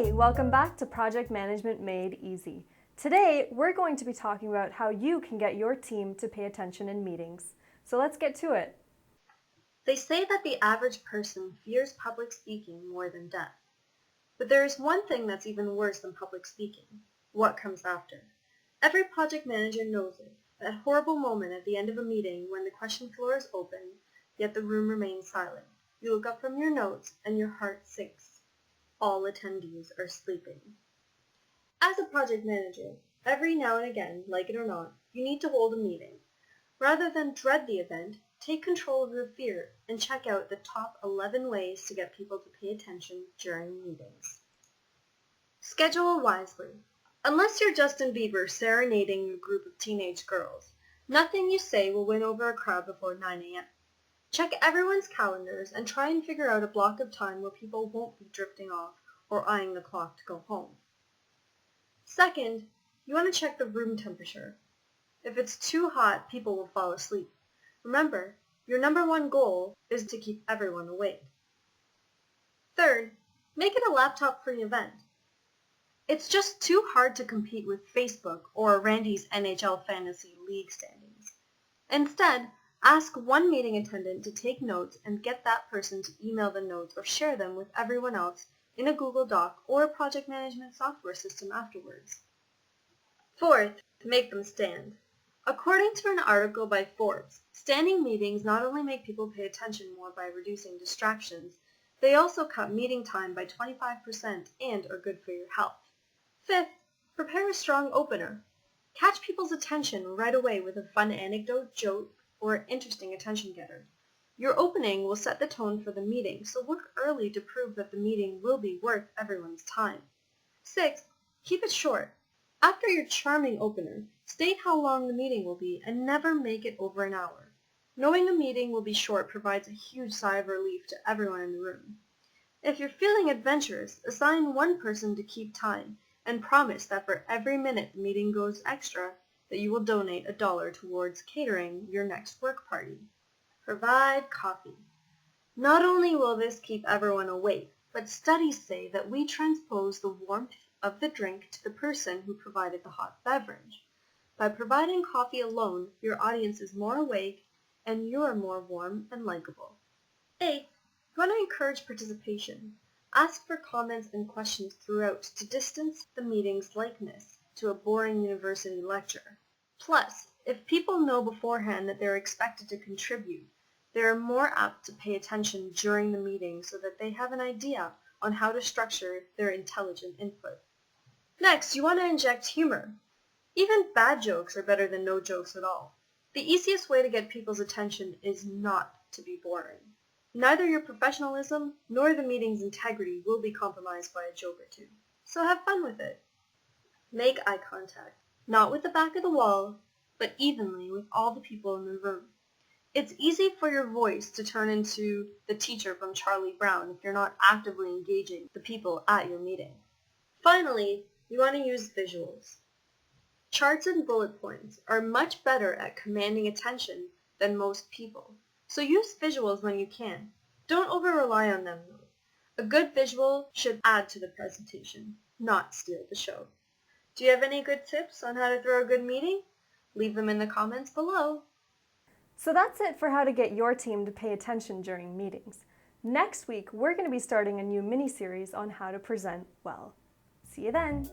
Hey, welcome back to Project Management Made Easy. Today, we're going to be talking about how you can get your team to pay attention in meetings. So let's get to it. They say that the average person fears public speaking more than death. But there is one thing that's even worse than public speaking: what comes after. Every project manager knows it, that horrible moment at the end of a meeting when the question floor is open, yet the room remains silent. You look up from your notes and your heart sinks. All attendees are sleeping. As a project manager, every now and again, like it or not, you need to hold a meeting. Rather than dread the event, take control of your fear and check out the top 11 ways to get people to pay attention during meetings. Schedule wisely. Unless you're Justin Bieber serenading a group of teenage girls, nothing you say will win over a crowd before 9 a.m. Check everyone's calendars and try and figure out a block of time where people won't be drifting off or eyeing the clock to go home. Second, you want to check the room temperature. If it's too hot, people will fall asleep. Remember, your number one goal is to keep everyone awake. Third, make it a laptop-free event. It's just too hard to compete with Facebook or Randy's NHL Fantasy League standings. Instead, ask one meeting attendant to take notes and get that person to email the notes or share them with everyone else in a Google Doc or a project management software system afterwards. Fourth, make them stand. According to an article by Forbes, standing meetings not only make people pay attention more by reducing distractions, they also cut meeting time by 25% and are good for your health. Fifth, prepare a strong opener. Catch people's attention right away with a fun anecdote, joke, or interesting attention getter. Your opening will set the tone for the meeting, so work early to prove that the meeting will be worth everyone's time. Sixth, keep it short. After your charming opener, state how long the meeting will be and never make it over an hour. Knowing a meeting will be short provides a huge sigh of relief to everyone in the room. If you're feeling adventurous, assign one person to keep time and promise that for every minute the meeting goes extra, that you will donate $1 towards catering your next work party. Provide coffee. Not only will this keep everyone awake, but studies say that we transpose the warmth of the drink to the person who provided the hot beverage. By providing coffee alone, your audience is more awake and you're more warm and likable. Eighth, you want to encourage participation. Ask for comments and questions throughout to distance the meeting's likeness to a boring university lecture. Plus, if people know beforehand that they're expected to contribute, they are more apt to pay attention during the meeting so that they have an idea on how to structure their intelligent input. Next, you want to inject humor. Even bad jokes are better than no jokes at all. The easiest way to get people's attention is not to be boring. Neither your professionalism nor the meeting's integrity will be compromised by a joke or two. So have fun with it. Make eye contact, not with the back of the wall, but evenly with all the people in the room. It's easy for your voice to turn into the teacher from Charlie Brown if you're not actively engaging the people at your meeting. Finally, you want to use visuals. Charts and bullet points are much better at commanding attention than most people, so use visuals when you can. Don't over-rely on them, though. A good visual should add to the presentation, not steal the show. Do you have any good tips on how to throw a good meeting? Leave them in the comments below. So that's it for how to get your team to pay attention during meetings. Next week, we're going to be starting a new mini-series on how to present well. See you then!